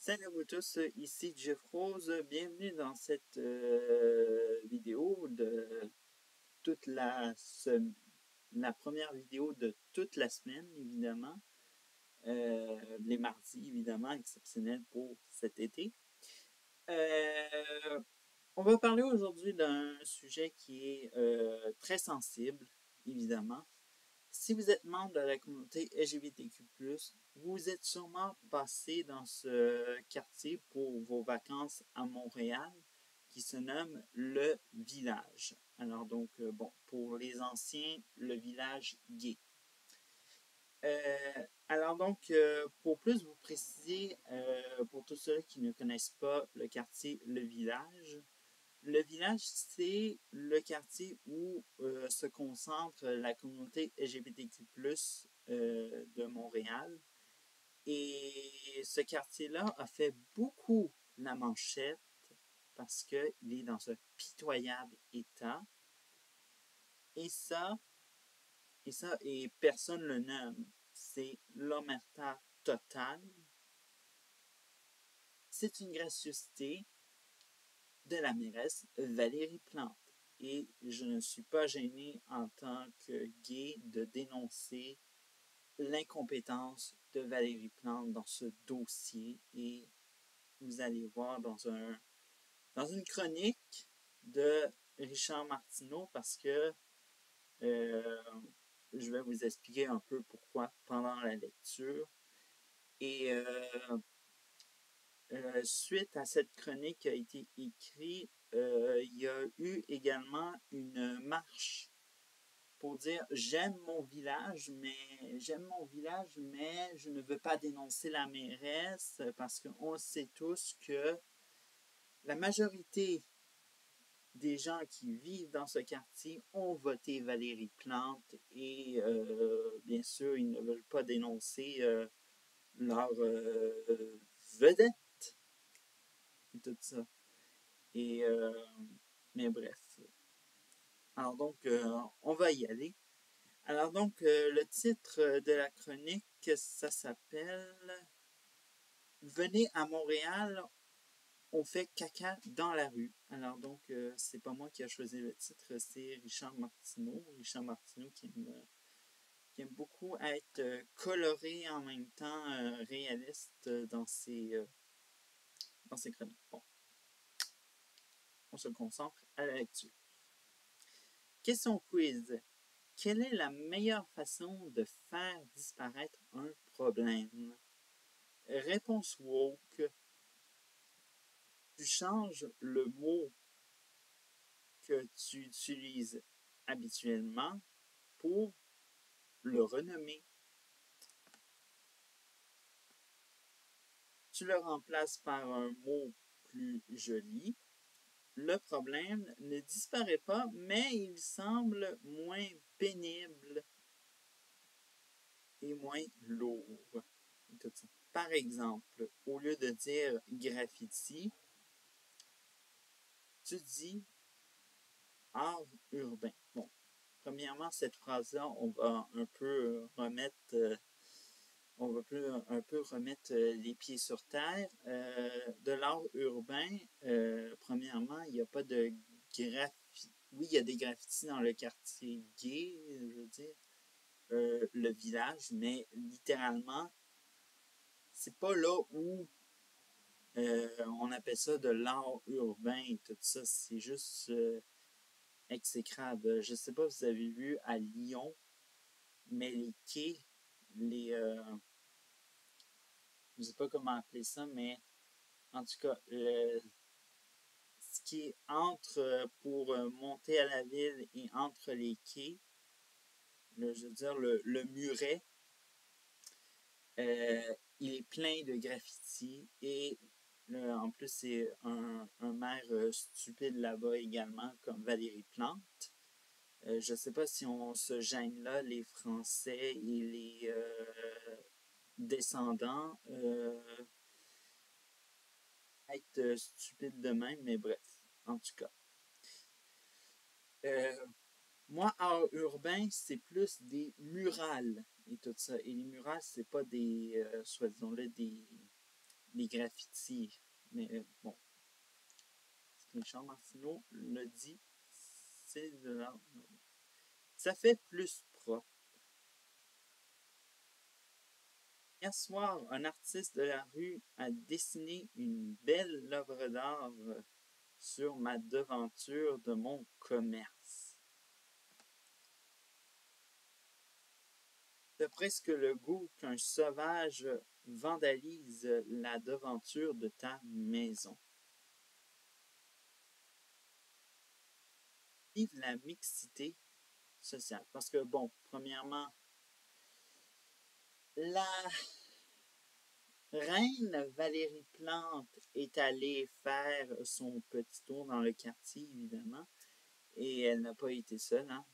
Salut à vous tous, ici Jeff Rose. Bienvenue dans cette vidéo de la première vidéo de toute la semaine, évidemment. Les mardis, évidemment, exceptionnels pour cet été. On va parler aujourd'hui d'un sujet qui est très sensible, évidemment. Si vous êtes membre de la communauté LGBTQ+, vous êtes sûrement passé dans ce quartier pour vos vacances à Montréal, qui se nomme le village. Alors donc, pour les anciens, le village gay. Alors donc, pour plus vous préciser, pour tous ceux qui ne connaissent pas le quartier Le Village, c'est le quartier où se concentre la communauté LGBTQ+, de Montréal. Et ce quartier-là a fait beaucoup la manchette parce qu'il est dans un pitoyable état. Et personne le nomme. C'est l'omerta totale. C'est une gracieuseté de la mairesse Valérie Plante. Et je ne suis pas gêné en tant que gay de dénoncer l'incompétence de Valérie Plante dans ce dossier. Et vous allez voir dans une chronique de Richard Martineau, parce que je vais vous expliquer un peu pourquoi pendant la lecture. Et suite à cette chronique qui a été écrite, il y a eu également une marche pour dire j'aime mon village, mais je ne veux pas dénoncer la mairesse, parce qu'on sait tous que la majorité des gens qui vivent dans ce quartier ont voté Valérie Plante et bien sûr ils ne veulent pas dénoncer leur vedette et tout ça. Et mais bref. Alors donc, on va y aller. Alors donc, le titre de la chronique, ça s'appelle « Venez à Montréal, on fait caca dans la rue ». Alors donc, c'est pas moi qui a choisi le titre, c'est Richard Martineau. Richard Martineau qui aime beaucoup être coloré en même temps réaliste dans ses chroniques. Bon, on se concentre à la lecture. Question quiz. Quelle est la meilleure façon de faire disparaître un problème? Réponse woke. Tu changes le mot que tu utilises habituellement pour le renommer. Tu le remplaces par un mot plus joli. Le problème ne disparaît pas, mais il semble moins pénible et moins lourd. Par exemple, au lieu de dire graffiti, tu dis art urbain. Bon, premièrement, cette phrase-là, on va un peu remettre les pieds sur terre. De l'art urbain, premièrement, il n'y a pas de graffiti. Oui, il y a des graffitis dans le quartier gay, je veux dire, le village, mais littéralement, c'est pas là où on appelle ça de l'art urbain et tout ça. C'est juste exécrable. Je sais pas si vous avez vu à Lyon, mais les quais, je sais pas comment appeler ça, mais en tout cas, ce qui est pour monter à la ville et entre les quais, je veux dire, le muret, il est plein de graffitis et en plus, c'est un maire stupide là-bas également, comme Valérie Plante. Je ne sais pas si on se gêne là, les Français et les descendants, être stupides de même, mais bref, en tout cas. Moi, art urbain, c'est plus des murales et tout ça. Et les murales, c'est pas des, soi-disant-le, les graffitis. Mais bon, Richard Martineau l'a dit, c'est de l'art. Ça fait plus propre. Hier soir, un artiste de la rue a dessiné une belle œuvre d'art sur ma devanture de mon commerce. T'as presque le goût qu'un sauvage vandalise la devanture de ta maison. Vive la mixité sociale. Parce que, bon, premièrement, la reine Valérie Plante est allée faire son petit tour dans le quartier, évidemment, et elle n'a pas été seule. Hein.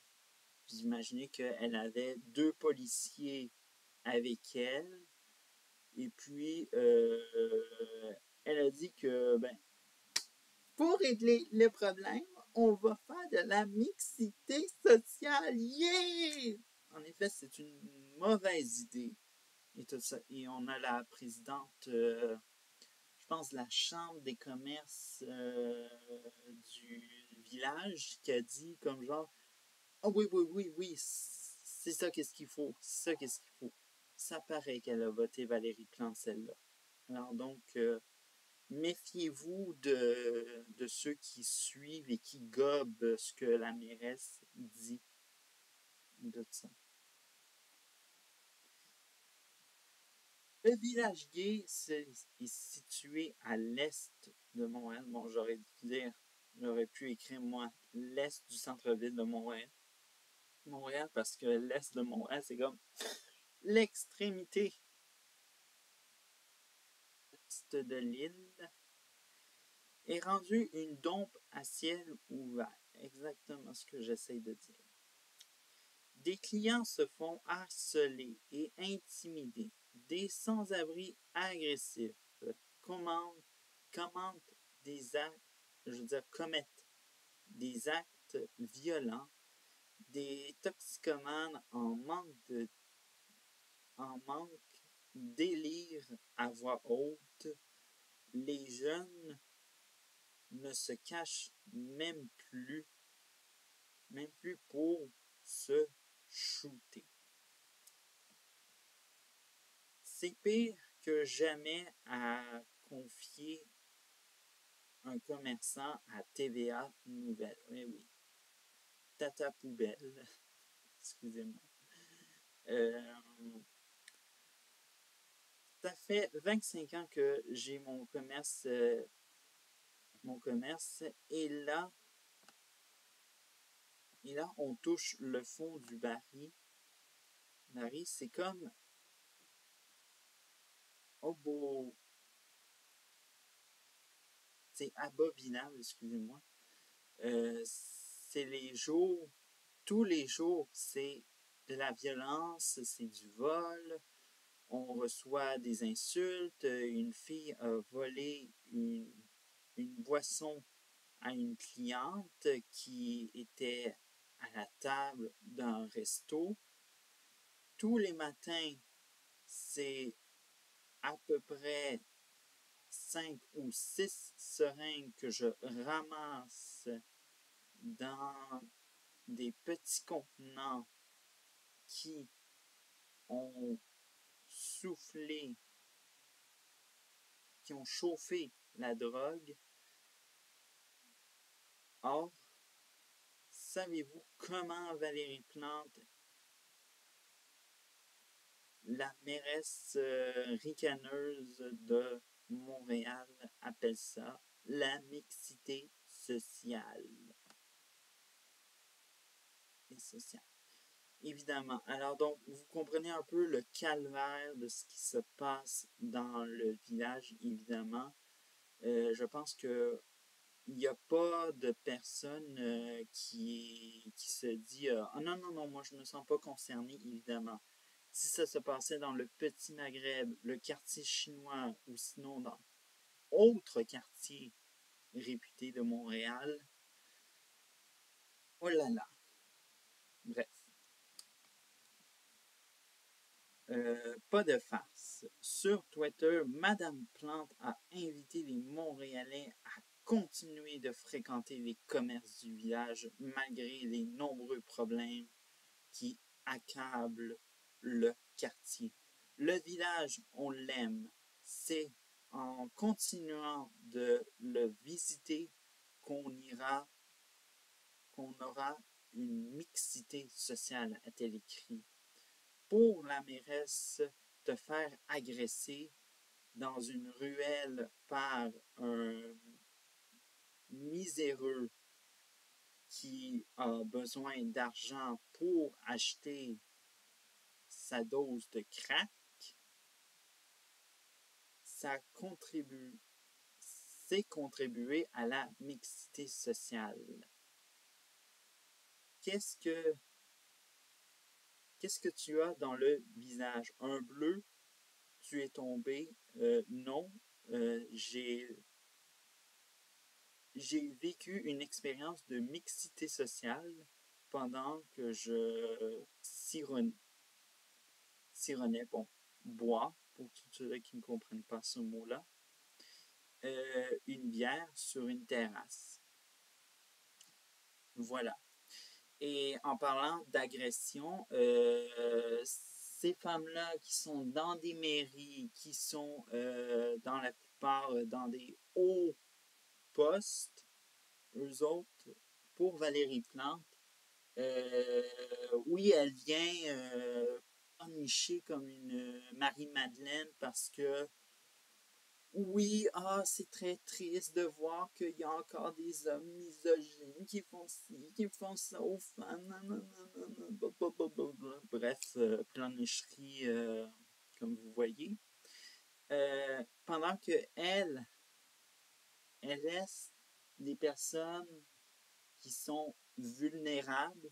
Vous imaginez qu'elle avait 2 policiers avec elle, et puis elle a dit que, ben, pour régler le problème, on va faire de la mixité sociale. Yeah! En effet, c'est une mauvaise idée. Et tout ça. Et on a la présidente, je pense, de la chambre des commerces du village qui a dit comme genre, ah oh, oui, c'est ça qu'est-ce qu'il faut, c'est ça qu'est-ce qu'il faut. Ça paraît qu'elle a voté Valérie Plante, celle-là. Alors donc, méfiez-vous de ceux qui suivent et qui gobent ce que la mairesse dit de ça. Le village gay est situé à l'est de Montréal. Bon, j'aurais pu écrire, moi, l'est du centre-ville de Montréal. Montréal, parce que l'est de Montréal, c'est comme l'extrémité est de l'île, est rendu une dompe à ciel ouvert. Exactement ce que j'essaye de dire. Des clients se font harceler et intimider. Des sans-abri agressifs commettent des actes, commettent des actes violents, des toxicomanes en manque délire à voix haute, les jeunes ne se cachent même plus pour se shooter. C'est pire que jamais à confier un commerçant à TVA Nouvelle. Oui, oui. Tata Poubelle. Excusez-moi. Ça fait 25 ans que j'ai mon commerce, et là, on touche le fond du baril. C'est comme c'est abominable, excusez-moi. C'est tous les jours, c'est de la violence, c'est du vol. On reçoit des insultes. Une fille a volé une boisson à une cliente qui était à la table d'un resto. Tous les matins, c'est à peu près 5 ou 6 seringues que je ramasse dans des petits contenants qui ont soufflé, qui ont chauffé la drogue. Or, savez-vous comment Valérie Plante, la mairesse ricaneuse de Montréal, appelle ça? La mixité sociale. Et sociale. Évidemment. Alors donc, vous comprenez un peu le calvaire de ce qui se passe dans le village, évidemment. Je pense que il n'y a pas de personne qui se dit ah non, moi je me sens pas concerné, évidemment. Si ça se passait dans le petit Maghreb, le quartier chinois, ou sinon dans autre quartier réputé de Montréal, oh là là. Bref. pas de farce. Sur Twitter, Madame Plante a invité les Montréalais à continuer de fréquenter les commerces du village malgré les nombreux problèmes qui accablent le quartier. Le village, on l'aime. C'est en continuant de le visiter qu'on aura une mixité sociale, a-t-elle écrit. Pour la mairesse, te faire agresser dans une ruelle par un miséreux qui a besoin d'argent pour acheter sa dose de crack, c'est contribuer à la mixité sociale. Qu'est-ce que tu as dans le visage? Un bleu? Tu es tombé? Non. J'ai vécu une expérience de mixité sociale pendant que je sironnais, bois, pour tous ceux qui ne comprennent pas ce mot-là, une bière sur une terrasse. Voilà. Et en parlant d'agression, ces femmes-là qui sont dans des mairies, qui sont dans la plupart dans des hauts postes, eux autres, pour Valérie Plante, oui, elle vient nicher comme une Marie-Madeleine parce que oui, c'est très triste de voir qu'il y a encore des hommes misogynes qui font ci, qui font ça aux femmes. Bref, plein comme vous voyez. Pendant que elle laisse des personnes qui sont vulnérables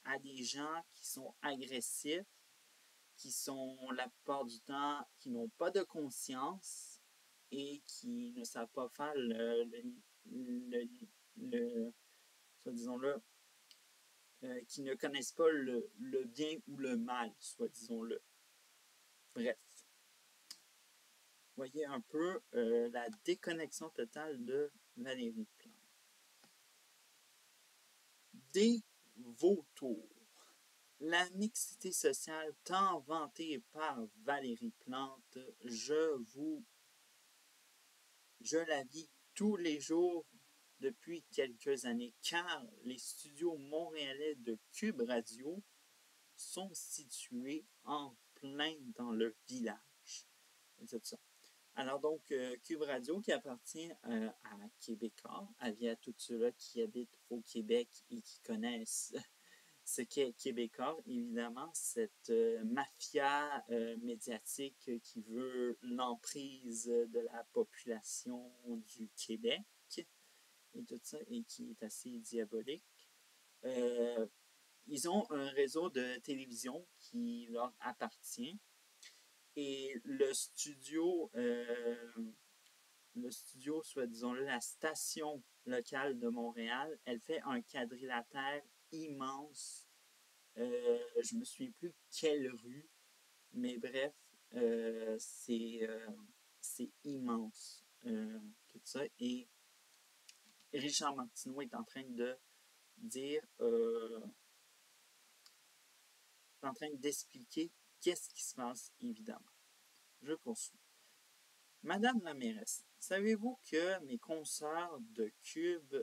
à des gens qui sont agressifs, qui sont la plupart du temps, qui n'ont pas de conscience et qui ne savent pas faire disons-le, qui ne connaissent pas le bien ou le mal, disons-le. Bref. Voyez un peu la déconnexion totale de Valérie Plante. Des vautours. La mixité sociale tant vantée par Valérie Plante, je la vis tous les jours depuis quelques années, car les studios montréalais de Cube Radio sont situés en plein dans le village. C'est ça. Alors donc, Cube Radio qui appartient à Québécois, à tous ceux-là qui habitent au Québec et qui connaissent ce qu'est Québécois, évidemment, cette mafia médiatique qui veut l'emprise de la population du Québec et tout ça, et qui est assez diabolique. Ils ont un réseau de télévision qui leur appartient. Et le studio, soit disons la station locale de Montréal, elle fait un quadrilatère immense. Je me souviens plus quelle rue, mais bref, c'est immense tout ça. Et Richard Martineau est en train de dire, en train d'expliquer qu'est-ce qui se passe, évidemment. Je poursuis. Madame la mairesse, savez-vous que mes consoeurs de Cube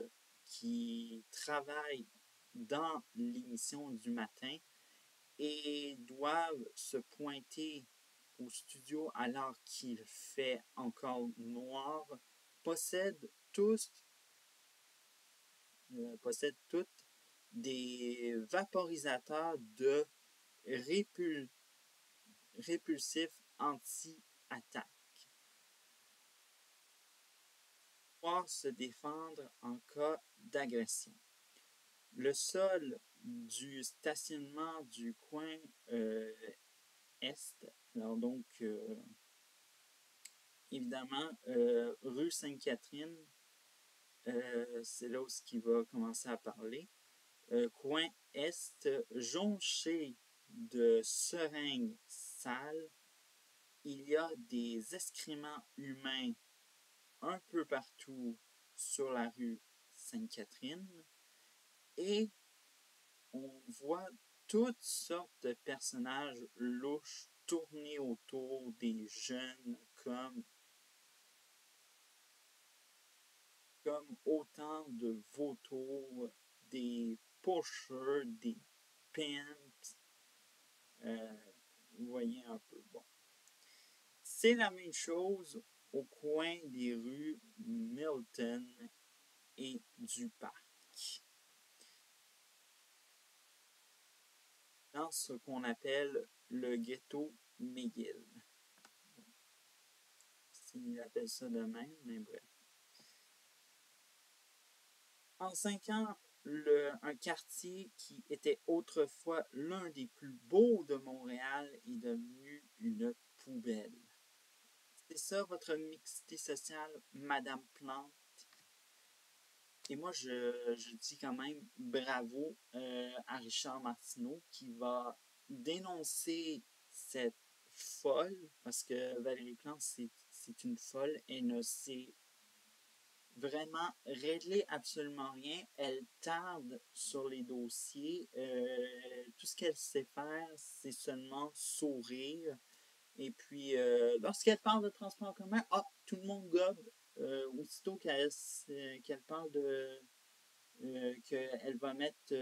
qui travaillent dans l'émission du matin et doivent se pointer au studio alors qu'il fait encore noir, possèdent toutes des vaporisateurs de répulsifs anti-attaque. Pouvoir se défendre en cas d'agression. Le sol du stationnement du coin est, alors donc évidemment rue Sainte-Catherine, c'est là où il va commencer à parler. Coin est, jonché de seringues sale. Il y a des excréments humains un peu partout sur la rue Sainte-Catherine et on voit toutes sortes de personnages louches tourner autour des jeunes comme autant de vautours, des pushers, des pimps. Vous voyez un peu. Bon. C'est la même chose au coin des rues Milton et du Parc. Dans ce qu'on appelle le ghetto McGill. S'il appelle ça de même, mais bref. En 5 ans, un quartier qui était autrefois l'un des plus beaux de Montréal est devenu une poubelle. C'est ça votre mixité sociale, Madame Plante? Et moi, je dis quand même bravo à Richard Martineau qui va dénoncer cette folle, parce que Valérie Plante, c'est une folle, elle ne sait vraiment régler absolument rien. Elle tarde sur les dossiers. Tout ce qu'elle sait faire, c'est seulement sourire. Et puis, lorsqu'elle parle de transport en commun, tout le monde gobe. Aussitôt qu'elle parle de qu'elle va mettre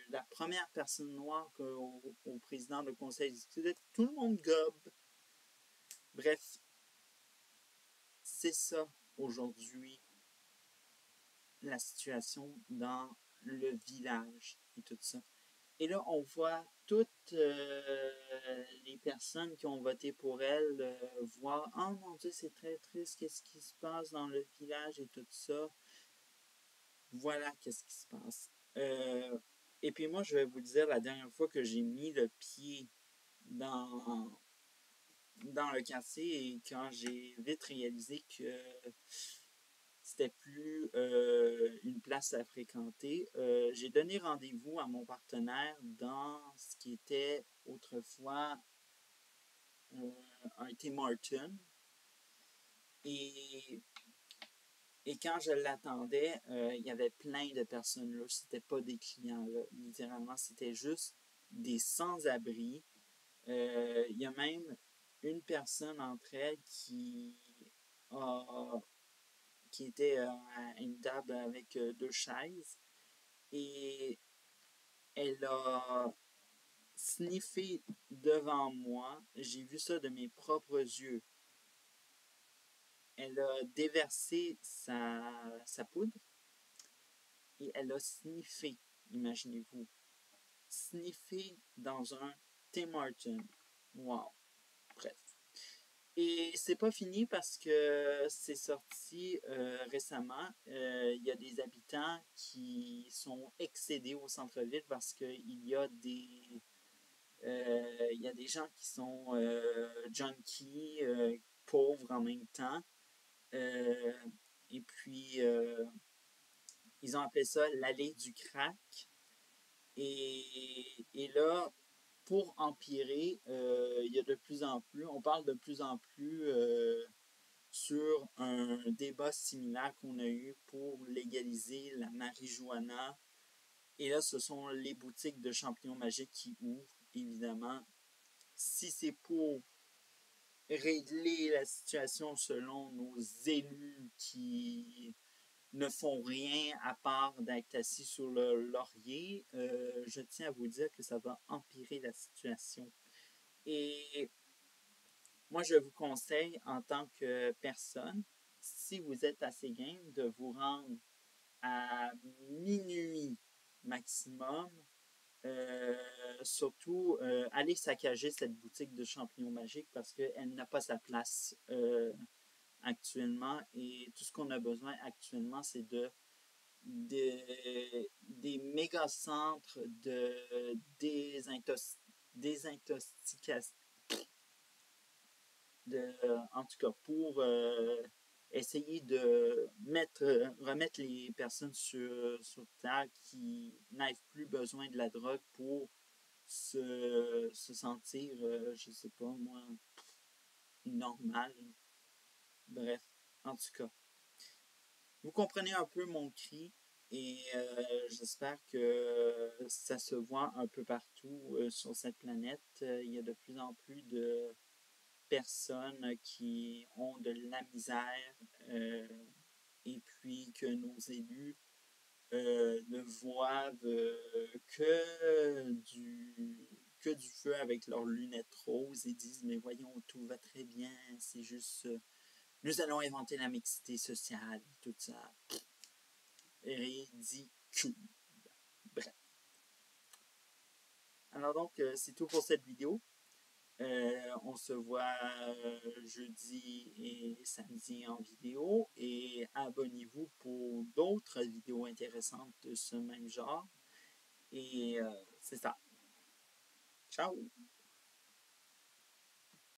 la première personne noire au président du conseil exécutif, tout le monde gobe. Bref, c'est ça aujourd'hui la situation dans le village et tout ça. Et là, on voit toutes les personnes qui ont voté pour elle voir « Oh mon Dieu, c'est très triste, qu'est-ce qui se passe dans le village et tout ça. » Voilà qu'est-ce qui se passe. Et puis moi, je vais vous dire, la dernière fois que j'ai mis le pied dans le quartier et quand j'ai vite réalisé que c'était plus une place à fréquenter, j'ai donné rendez-vous à mon partenaire dans ce qui était autrefois un Tim Hortons. Et quand je l'attendais, il y avait plein de personnes là. C'était pas des clients là. Littéralement, c'était juste des sans-abri. Il y a même une personne entre elles qui était à une table avec 2 chaises et elle a sniffé devant moi. J'ai vu ça de mes propres yeux. Elle a déversé sa poudre et elle a sniffé, imaginez-vous. Sniffé dans un Tim Hortons. Wow. Bref. Et c'est pas fini parce que c'est sorti récemment. Il y a des habitants qui sont excédés au centre-ville parce qu'il y a des gens qui sont junkies, pauvres en même temps. Et puis, ils ont appelé ça l'allée du crack. Et là, pour empirer, il y a de plus en plus, on parle de plus en plus sur un débat similaire qu'on a eu pour légaliser la marijuana. Et là, ce sont les boutiques de champignons magiques qui ouvrent, évidemment. Si c'est pour régler la situation selon nos élus qui ne font rien à part d'être assis sur le laurier, je tiens à vous dire que ça va empirer la situation. Et moi, je vous conseille, en tant que personne, si vous êtes assez game, de vous rendre à minuit maximum. Surtout, aller saccager cette boutique de champignons magiques parce qu'elle n'a pas sa place actuellement. Et tout ce qu'on a besoin actuellement, c'est des méga-centres de désintoxication. En tout cas, pour essayer de remettre les personnes sur terre qui n'avaient plus besoin de la drogue pour se sentir, je sais pas moi, normal. Bref, en tout cas. Vous comprenez un peu mon cri et j'espère que ça se voit un peu partout sur cette planète. Il y a de plus en plus de personnes qui ont de la misère et puis que nos élus ne voient que du feu avec leurs lunettes roses et disent mais voyons, tout va très bien, c'est juste nous allons inventer la mixité sociale et tout ça. Ridicule. Bref. Alors donc, c'est tout pour cette vidéo. On se voit jeudi et samedi en vidéo et abonnez-vous pour d'autres vidéos intéressantes de ce même genre. Et c'est ça. Ciao!